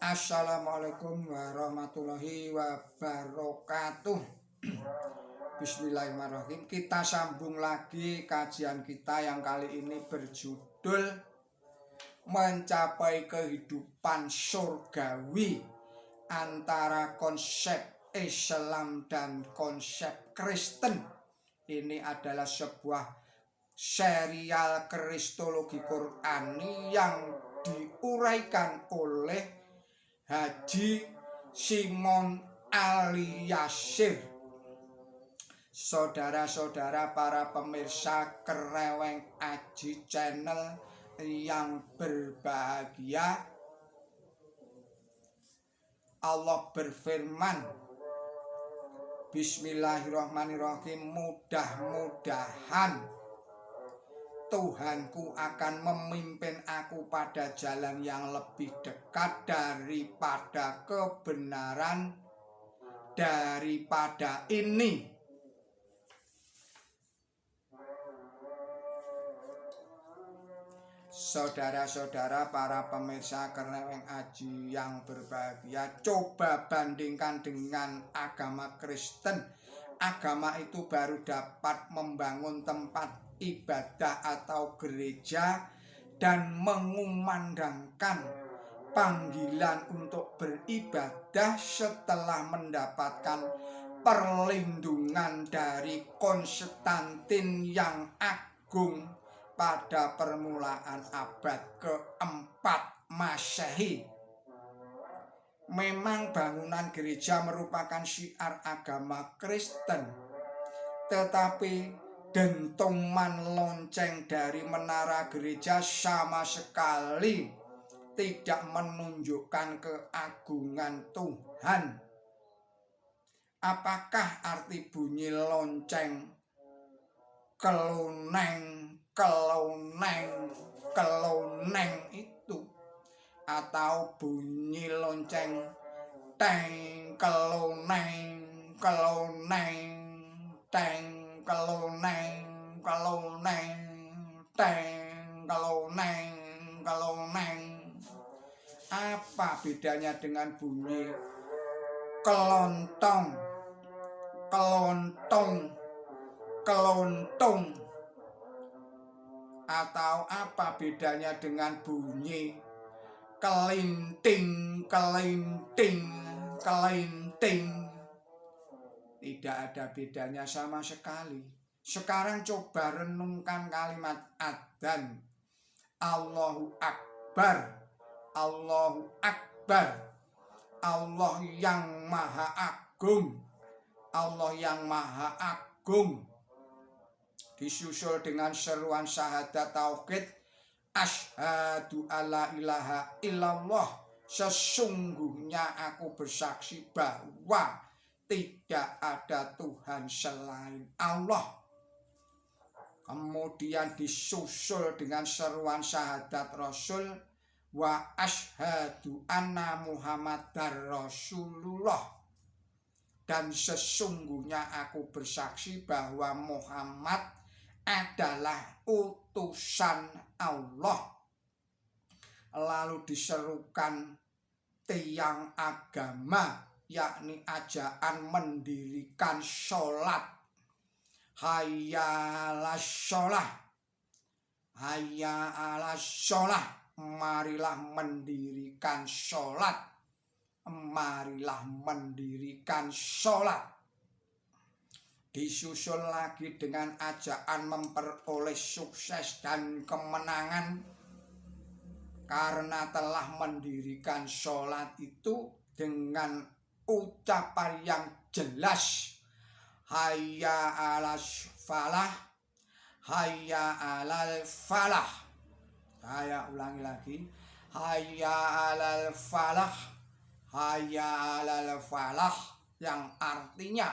Assalamualaikum warahmatullahi wabarakatuh. Bismillahirrahmanirrahim. Kita sambung lagi kajian kita yang kali ini berjudul Mencapai Kehidupan Surgawi antara konsep Islam dan konsep Kristen. Ini adalah sebuah serial kristologi Qur'ani yang diuraikan oleh Haji Simon Aliasir. Saudara-saudara para pemirsa Kereweng Aji Channel yang berbahagia, Allah berfirman, Bismillahirrahmanirrahim, mudah-mudahan Tuhanku akan memimpin aku pada jalan yang lebih dekat daripada kebenaran daripada ini. Saudara-saudara para pemirsa Kereweng Aji yang berbahagia, coba bandingkan dengan agama Kristen. Agama itu baru dapat membangun tempat ibadah atau gereja dan mengumandangkan panggilan untuk beribadah setelah mendapatkan perlindungan dari Konstantin yang agung pada permulaan abad keempat Masehi. Memang bangunan gereja merupakan syiar agama Kristen, tetapi dentuman lonceng dari menara gereja sama sekali tidak menunjukkan keagungan Tuhan. Apakah arti bunyi lonceng keloneng, keloneng, keloneng itu? Atau bunyi lonceng teng, keloneng, keloneng, teng, keloneng, keloneng, teng, keloneng, keloneng. Apa bedanya dengan bunyi kelontong, kelontong, kelontung? Atau apa bedanya dengan bunyi kelinting, kelinting, kelinting? Tidak ada bedanya sama sekali. Sekarang coba renungkan kalimat adzan. Allahu Akbar, Allahu Akbar. Allah yang maha agung, Allah yang maha agung. Disusul dengan seruan syahadat tauhid, asyhadu alla ilaha illallah, sesungguhnya aku bersaksi bahwa tidak ada Tuhan selain Allah. Kemudian disusul dengan seruan syahadat Rasul, wa asyhadu anna Muhammadar Rasulullah, dan sesungguhnya aku bersaksi bahwa Muhammad adalah utusan Allah. Lalu diserukan tiang agama, yakni ajaan mendirikan sholat. Hayya 'alas sholah, hayya 'alas sholah, marilah mendirikan sholat, marilah mendirikan sholat. Disusul lagi dengan ajaan memperoleh sukses dan kemenangan karena telah mendirikan sholat itu dengan ucapan yang jelas, hayya 'alas falah, hayya 'alal falah. Saya ulangi lagi, hayya 'alal falah, hayya 'alal falah, yang artinya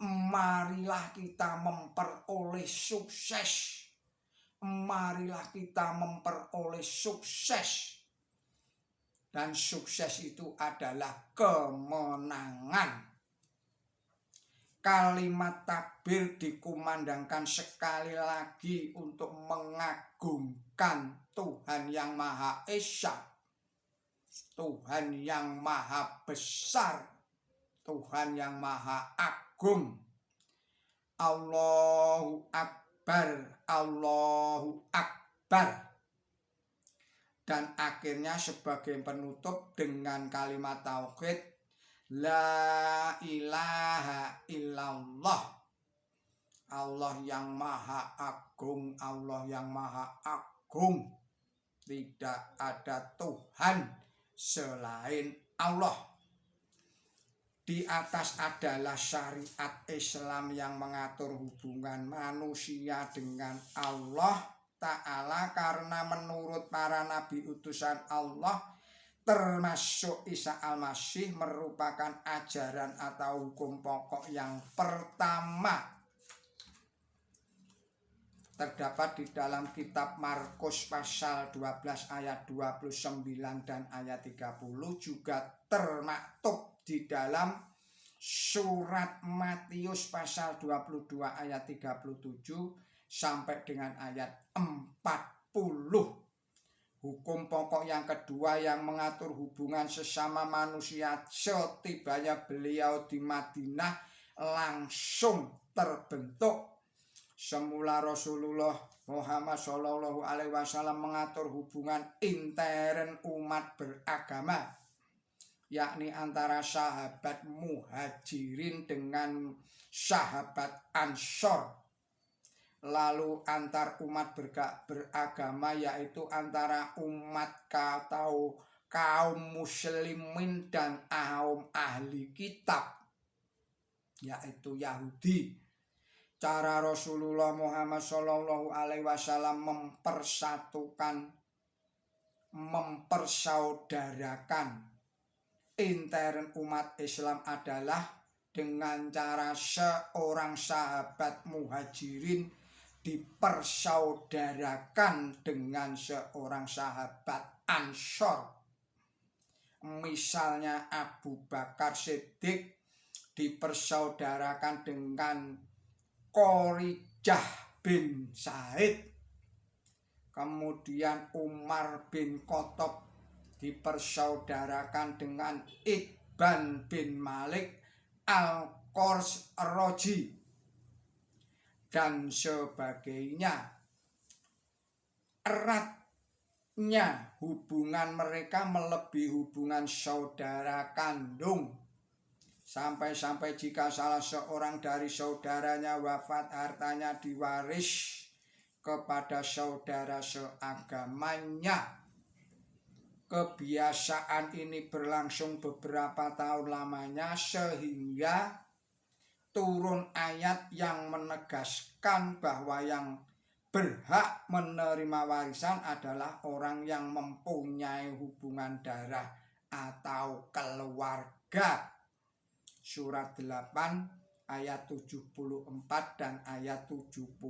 marilah kita memperoleh sukses, marilah kita memperoleh sukses. Dan sukses itu adalah kemenangan. Kalimat takbir dikumandangkan sekali lagi untuk mengagungkan Tuhan yang Maha Esa. Tuhan yang maha besar, Tuhan yang maha agung. Allahu Akbar, Allahu Akbar. Dan akhirnya sebagai penutup dengan kalimat tauhid, la ilaha illallah. Allah yang maha agung, Allah yang maha agung. Tidak ada Tuhan selain Allah. Di atas adalah syariat Islam yang mengatur hubungan manusia dengan Allah Ta'ala, karena menurut para nabi utusan Allah termasuk Isa Al-Masih merupakan ajaran atau hukum pokok yang pertama terdapat di dalam kitab Markus pasal 12 ayat 29 dan ayat 30, juga termaktub di dalam surat Matius pasal 22 ayat 37 sampai dengan ayat 40. Hukum pokok yang kedua yang mengatur hubungan sesama manusia setibanya beliau di Madinah langsung terbentuk. Semula Rasulullah Muhammad Shallallahu Alaihi Wasallam mengatur hubungan intern umat beragama, yakni antara sahabat muhajirin dengan sahabat ansor. Lalu antar umat beragama, yaitu antara umat atau kaum muslimin dan kaum ahli kitab, yaitu Yahudi. Cara Rasulullah Muhammad Shallallahu Alaihi Wasallam mempersaudarakan intern umat Islam adalah dengan cara seorang sahabat muhajirin dipersaudarakan dengan seorang sahabat ansor. Misalnya Abu Bakar Siddiq dipersaudarakan dengan Khorijah bin Said. Kemudian Umar bin Khattab dipersaudarakan dengan Itban bin Malik Al-Khazraji dan sebagainya. Eratnya hubungan mereka melebihi hubungan saudara kandung. Sampai-sampai jika salah seorang dari saudaranya wafat, hartanya diwaris kepada saudara seagamanya. Kebiasaan ini berlangsung beberapa tahun lamanya sehingga turun ayat yang menegaskan bahwa yang berhak menerima warisan adalah orang yang mempunyai hubungan darah atau keluarga. Surat 8 ayat 74 dan ayat 75.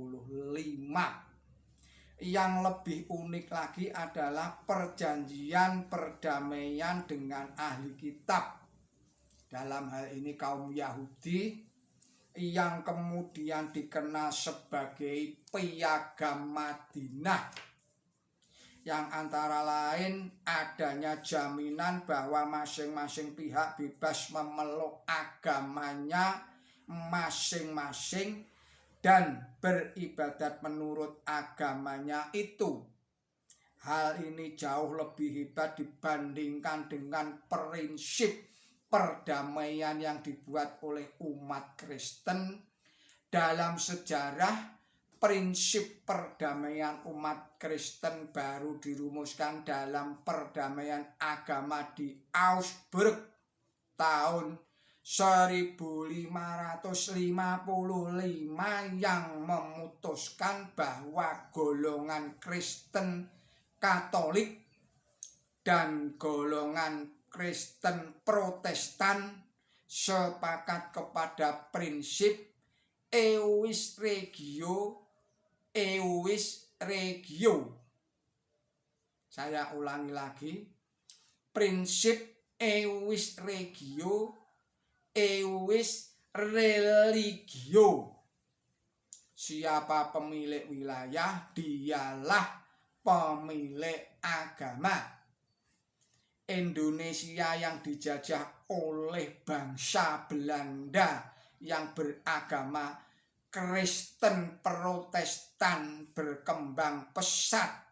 Yang lebih unik lagi adalah perjanjian perdamaian dengan ahli kitab. Dalam hal ini kaum Yahudi yang kemudian dikenal sebagai Piagam Madinah, yang antara lain adanya jaminan bahwa masing-masing pihak bebas memeluk agamanya masing-masing dan beribadat menurut agamanya itu. Hal ini jauh lebih hebat dibandingkan dengan prinsip perdamaian yang dibuat oleh umat Kristen. Dalam sejarah, prinsip perdamaian umat Kristen baru dirumuskan dalam perdamaian agama di Augsburg tahun 1555 yang memutuskan bahwa golongan Kristen Katolik dan golongan Kristen Protestan sepakat kepada prinsip Euis regio, Euis regio. Saya ulangi lagi, prinsip Euis regio, Euis religio. Siapa pemilik wilayah, dialah pemilik agama. Indonesia yang dijajah oleh bangsa Belanda yang beragama Kristen Protestan berkembang pesat.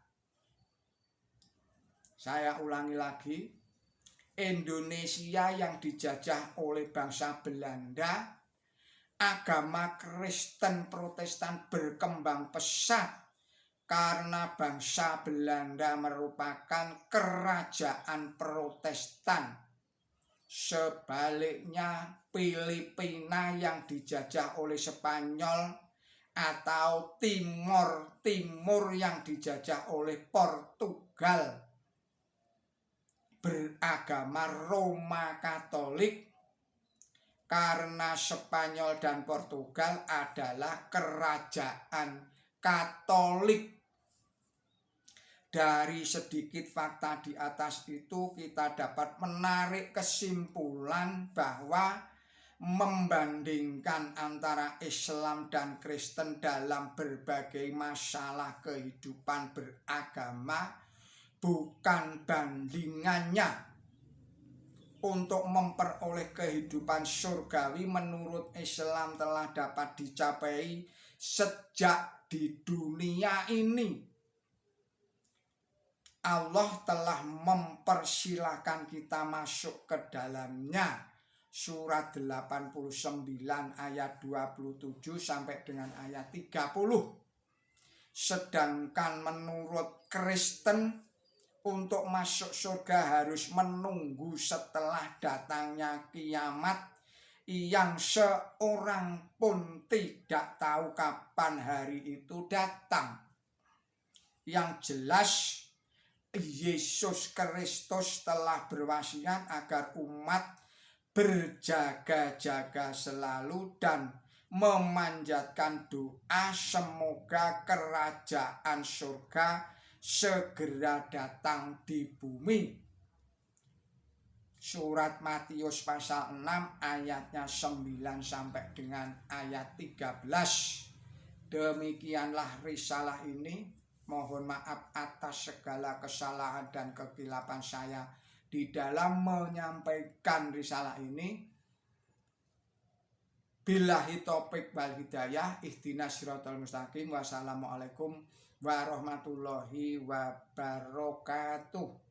Saya ulangi lagi, Indonesia yang dijajah oleh bangsa Belanda, agama Kristen Protestan berkembang pesat karena bangsa Belanda merupakan kerajaan Protestan. Sebaliknya, Filipina yang dijajah oleh Spanyol atau Timor Timur yang dijajah oleh Portugal beragama Roma Katolik karena Spanyol dan Portugal adalah kerajaan Katolik. Dari sedikit fakta di atas itu kita dapat menarik kesimpulan bahwa membandingkan antara Islam dan Kristen dalam berbagai masalah kehidupan beragama bukan bandingannya. Untuk memperoleh kehidupan surgawi menurut Islam telah dapat dicapai sejak di dunia ini. Allah telah mempersilahkan kita masuk ke dalamnya. Surat 89 ayat 27 sampai dengan ayat 30. Sedangkan menurut Kristen, untuk masuk surga harus menunggu setelah datangnya kiamat yang seorang pun tidak tahu kapan hari itu datang. Yang jelas, Yesus Kristus telah berwasiat agar umat berjaga-jaga selalu dan memanjatkan doa semoga kerajaan surga segera datang di bumi. Surat Matius pasal 6 ayatnya 9 sampai dengan ayat 13. Demikianlah risalah ini. Mohon maaf atas segala kesalahan dan kekilapan saya di dalam menyampaikan risalah ini. Billahi taufiq wal hidayah, ihdinas siratal mustaqim. Wassalamualaikum warahmatullahi wabarakatuh.